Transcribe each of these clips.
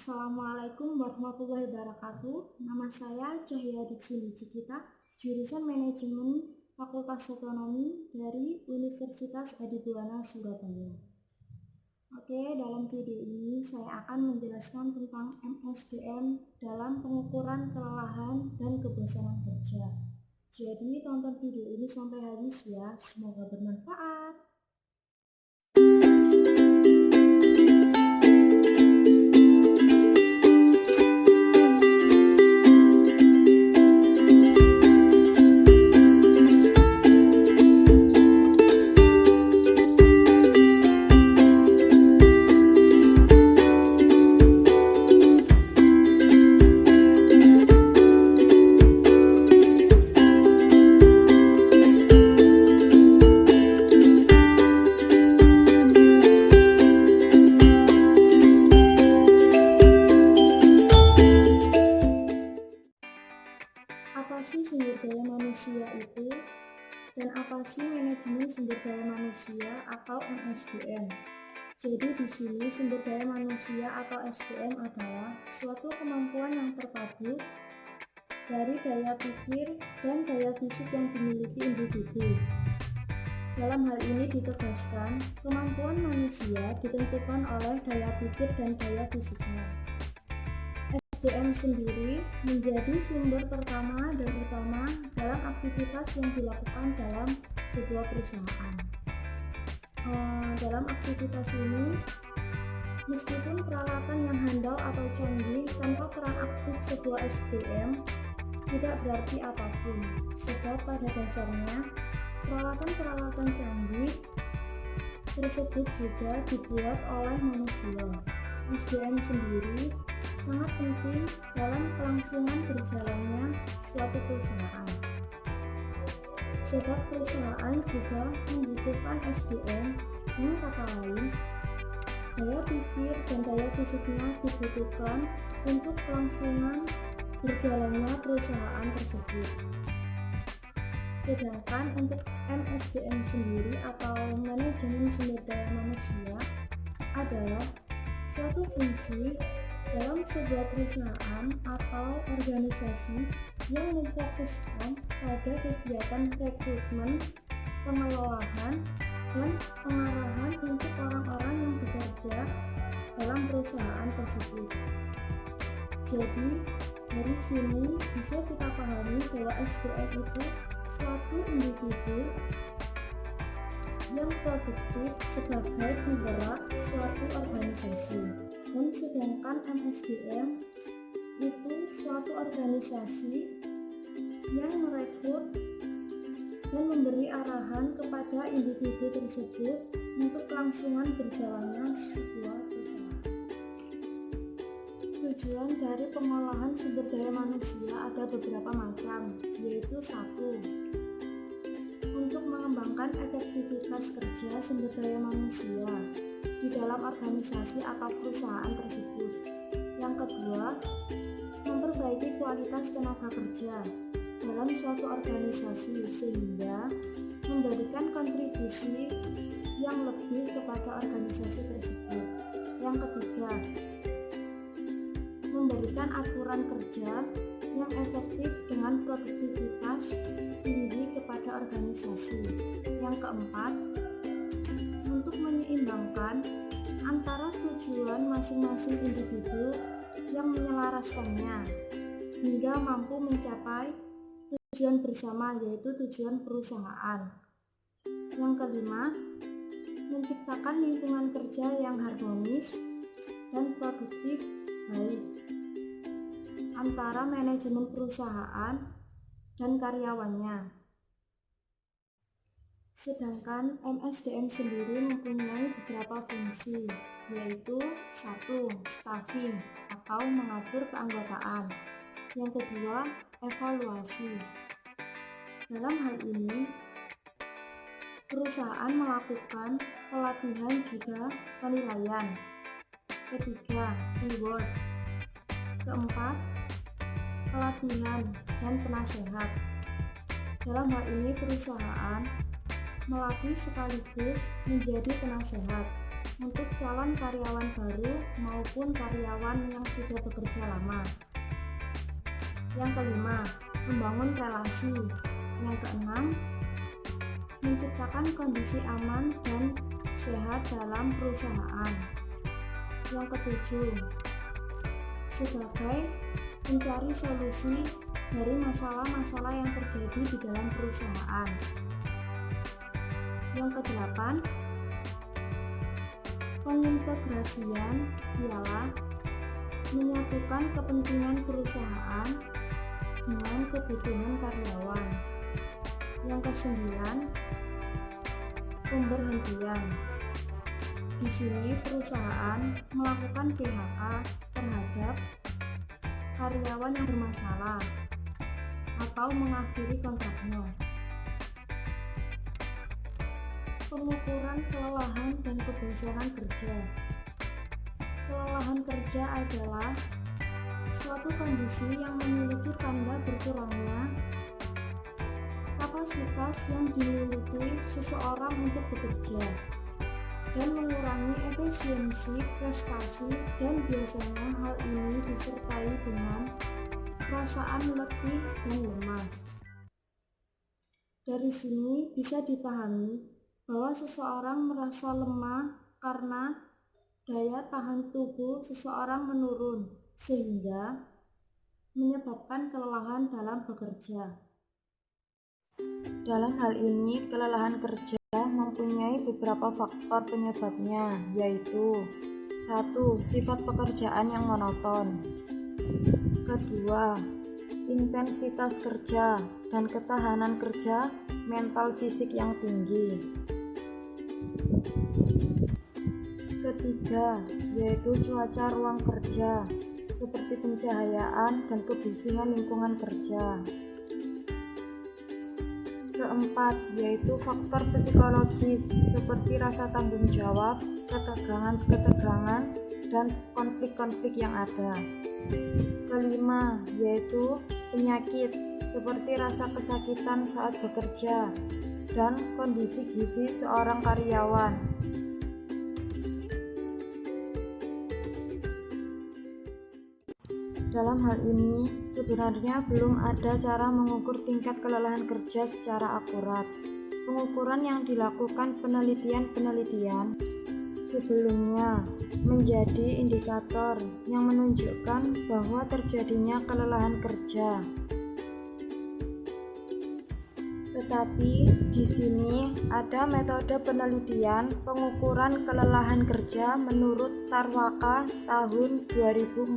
Assalamualaikum warahmatullahi wabarakatuh. Nama saya Cahya Diksini Cikita, jurusan Manajemen Fakultas Ekonomi dari Universitas Adibuana Surabaya. Oke, dalam video ini saya akan menjelaskan tentang MSDM dalam pengukuran kelelahan dan kebosanan kerja. Jadi tonton video ini sampai habis ya, semoga bermanfaat. Apa sih sumber daya manusia itu? Dan apa sih manajemen sumber daya manusia atau MSDM? Jadi di sini sumber daya manusia atau SDM adalah suatu kemampuan yang terpadu dari daya pikir dan daya fisik yang dimiliki individu. Dalam hal ini ditegaskan, kemampuan manusia ditentukan oleh daya pikir dan daya fisiknya. SDM sendiri menjadi sumber pertama dan utama dalam aktivitas yang dilakukan dalam sebuah perusahaan. Dalam aktivitas ini, meskipun peralatan yang handal atau canggih, tanpa peran aktif sebuah SDM tidak berarti apapun, sebab pada dasarnya peralatan-peralatan canggih tersebut juga dibuat oleh manusia. SDM sendiri sangat penting dalam kelangsungan berjalannya suatu perusahaan. Sebab perusahaan juga membutuhkan SDM, dengan kata lain, daya pikir dan daya fisiknya dibutuhkan untuk kelangsungan berjalannya perusahaan tersebut. Sedangkan untuk MSDM sendiri atau manajemen sumber daya manusia adalah suatu fungsi dalam sebuah perusahaan atau organisasi yang memfokuskan pada kegiatan rekrutmen, pengelolaan, dan pengarahan untuk orang-orang yang bekerja dalam perusahaan tersebut. Jadi, dari sini bisa kita pahami bahwa SDM itu suatu individu yang produktif sebagai penggerak suatu organisasi. Dan sedangkan MSDM itu suatu organisasi yang merekrut dan memberi arahan kepada individu tersebut untuk kelangsungan berjalannya sebuah perusahaan. Tujuan dari pengolahan sumber daya manusia ada beberapa macam, yaitu 1. Untuk mengembangkan efektivitas kerja sumber daya manusia di dalam organisasi atau perusahaan tersebut. Yang kedua, memperbaiki kualitas tenaga kerja dalam suatu organisasi sehingga memberikan kontribusi yang lebih kepada organisasi tersebut. Yang ketiga, memberikan aturan kerja yang efektif dengan produktivitas tinggi kepada organisasi. Yang keempat, untuk menyeimbangkan antara tujuan masing-masing individu yang menyelaraskannya hingga mampu mencapai tujuan bersama, yaitu tujuan perusahaan. Yang kelima, menciptakan lingkungan kerja yang harmonis dan produktif baik antara manajemen perusahaan dan karyawannya. Sedangkan MSDM sendiri mempunyai beberapa fungsi, yaitu 1. Staffing atau mengatur keanggotaan. Yang kedua, evaluasi. Dalam hal ini, perusahaan melakukan pelatihan juga penilaian. Ketiga, reward. Keempat, pelatihan dan penasehat. Dalam hal ini perusahaan melatih sekaligus menjadi penasehat. untuk calon karyawan baru maupun karyawan yang sudah bekerja lama. Yang kelima, membangun relasi. Yang keenam, menciptakan kondisi aman dan sehat dalam perusahaan. Yang ketujuh, sebagai mencari solusi dari masalah-masalah yang terjadi di dalam perusahaan. Yang kedelapan, pengintegrasian ialah menyatukan kepentingan perusahaan dengan kebutuhan karyawan. Yang kesembilan, pemberhentian. Di sini perusahaan melakukan PHK terhadap karyawan yang bermasalah atau mengakhiri kontraknya. Pengukuran kelelahan dan kebosanan kerja. Kelelahan kerja adalah suatu kondisi yang memiliki tanda berkurangnya kapasitas yang dimiliki seseorang untuk bekerja dan mengurangi efisiensi prestasi, dan biasanya hal ini disertai dengan perasaan letih dan lemah. Dari sini bisa dipahami bahwa seseorang merasa lemah karena daya tahan tubuh seseorang menurun, sehingga menyebabkan kelelahan dalam bekerja. Dalam hal ini, kelelahan kerja mempunyai beberapa faktor penyebabnya, yaitu 1. Sifat pekerjaan yang monoton. Kedua, intensitas kerja dan ketahanan kerja mental fisik yang tinggi. Ketiga, yaitu cuaca ruang kerja, seperti pencahayaan dan kebersihan lingkungan kerja. Keempat, yaitu faktor psikologis seperti rasa tanggung jawab, ketegangan, dan konflik-konflik yang ada. Kelima, yaitu penyakit seperti rasa kesakitan saat bekerja dan kondisi gizi seorang karyawan. Dalam hal ini, sebenarnya belum ada cara mengukur tingkat kelelahan kerja secara akurat. Pengukuran yang dilakukan penelitian sebelumnya menjadi indikator yang menunjukkan bahwa terjadinya kelelahan kerja. Tetapi di sini ada metode penelitian pengukuran kelelahan kerja menurut Tarwaka tahun 2014.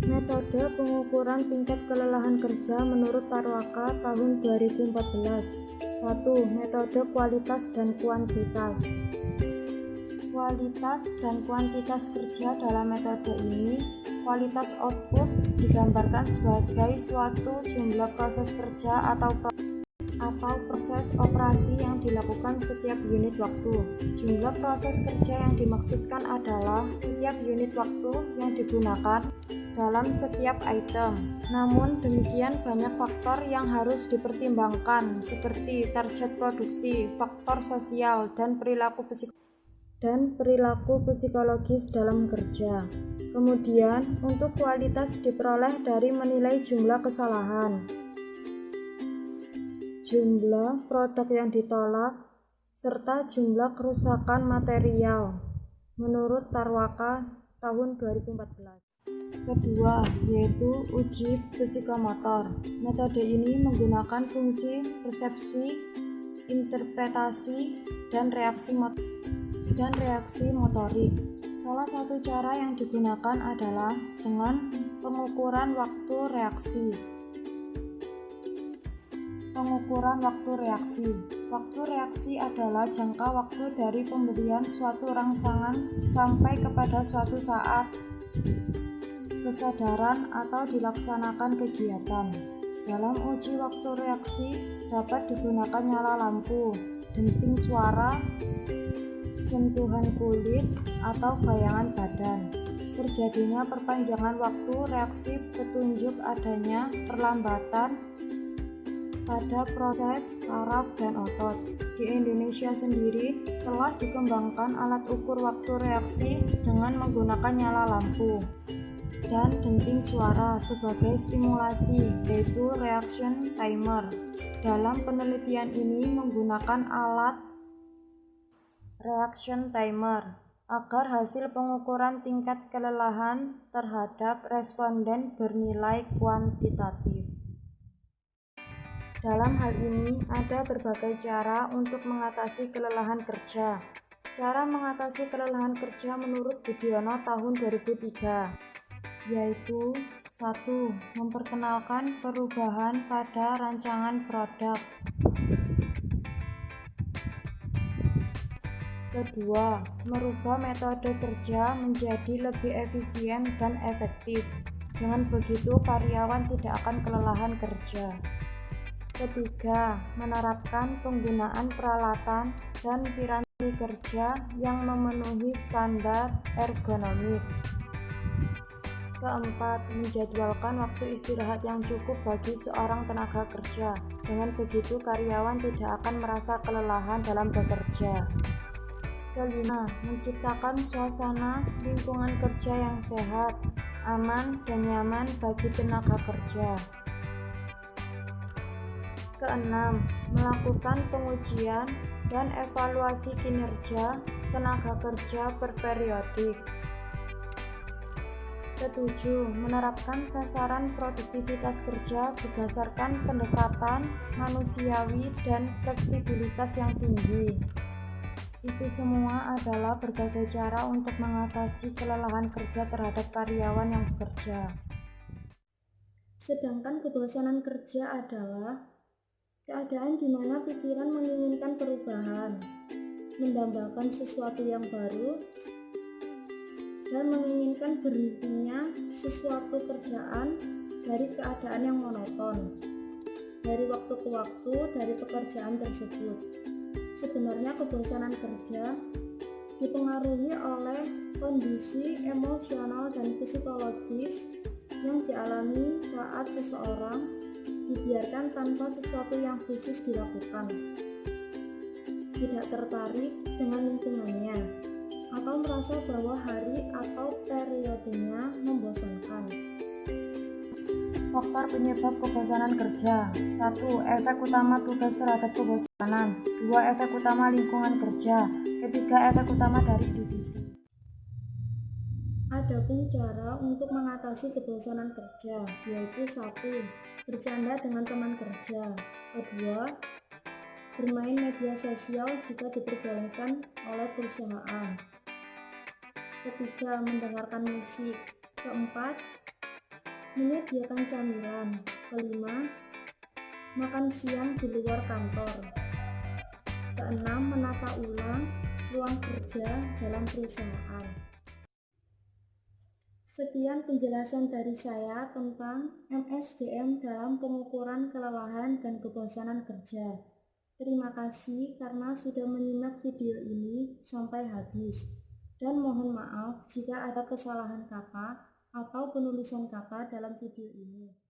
Metode pengukuran tingkat kelelahan kerja menurut Tarwaka tahun 2014. 1. Metode kualitas dan kuantitas. Kualitas dan kuantitas kerja dalam metode ini, kualitas output digambarkan sebagai suatu jumlah proses kerja atau proses operasi yang dilakukan setiap unit waktu. Jumlah proses kerja yang dimaksudkan adalah setiap unit waktu yang digunakan dalam setiap item. Namun demikian banyak faktor yang harus dipertimbangkan seperti target produksi, faktor sosial, dan perilaku psikologis dalam kerja. Kemudian untuk kualitas diperoleh dari menilai jumlah kesalahan, jumlah produk yang ditolak, serta jumlah kerusakan material menurut Tarwaka tahun 2014. Kedua, yaitu uji psikomotor. Metode ini menggunakan fungsi persepsi, interpretasi, dan reaksi motorik. Salah satu cara yang digunakan adalah dengan pengukuran waktu reaksi. Waktu reaksi adalah jangka waktu dari pemberian suatu rangsangan sampai kepada suatu saat kesadaran atau dilaksanakan kegiatan. Dalam uji waktu reaksi dapat digunakan nyala lampu, denting suara, sentuhan kulit, atau bayangan badan. Terjadinya perpanjangan waktu reaksi petunjuk adanya perlambatan pada proses saraf dan otot. Di Indonesia sendiri telah dikembangkan alat ukur waktu reaksi dengan menggunakan nyala lampu dan denting suara sebagai stimulasi, yaitu reaction timer. Dalam penelitian ini menggunakan alat reaction timer agar hasil pengukuran tingkat kelelahan terhadap responden bernilai kuantitatif. Dalam hal ini, ada berbagai cara untuk mengatasi kelelahan kerja. Cara mengatasi kelelahan kerja menurut Budiono tahun 2003, yaitu 1. Memperkenalkan perubahan pada rancangan produk. Kedua, merubah metode kerja menjadi lebih efisien dan efektif. Dengan begitu, karyawan tidak akan kelelahan kerja. Ketiga, menerapkan penggunaan peralatan dan piranti kerja yang memenuhi standar ergonomik. Keempat, menjadwalkan waktu istirahat yang cukup bagi seorang tenaga kerja. Dengan begitu, karyawan tidak akan merasa kelelahan dalam bekerja. Kelima, menciptakan suasana lingkungan kerja yang sehat, aman, dan nyaman bagi tenaga kerja. Keenam, melakukan pengujian dan evaluasi kinerja tenaga kerja berperiodik. Ketujuh, menerapkan sasaran produktivitas kerja berdasarkan pendekatan manusiawi dan fleksibilitas yang tinggi. Itu semua adalah berbagai cara untuk mengatasi kelelahan kerja terhadap karyawan yang bekerja. Sedangkan kebosanan kerja adalah keadaan di mana pikiran menginginkan perubahan, mendambakan sesuatu yang baru, dan menginginkan berhentinya sesuatu kerjaan dari keadaan yang monoton, dari waktu ke waktu dari pekerjaan tersebut. Sebenarnya kebosanan kerja dipengaruhi oleh kondisi emosional dan psikologis yang dialami saat seseorang dibiarkan tanpa sesuatu yang khusus dilakukan, tidak tertarik dengan lingkungannya, atau merasa bahwa hari atau periodenya membosankan. Faktor penyebab kebosanan kerja. 1. Efek utama tugas terhadap kebosanan. 2. Efek utama lingkungan kerja. Ketiga, efek utama dari individu. Adapun cara untuk mengatasi kebosanan kerja, yaitu 1. Bercanda dengan teman kerja. 2. Bermain media sosial jika diperbolehkan oleh perusahaan. 3. Mendengarkan musik. 4. Menyediakan camilan. 5. Makan siang di luar kantor. 6. Menata ulang ruang kerja dalam perusahaan. Sekian penjelasan dari saya tentang MSDM dalam pengukuran kelelahan dan kebosanan kerja. Terima kasih karena sudah menyimak video ini sampai habis. Dan mohon maaf jika ada kesalahan kata atau penulisan kata dalam video ini.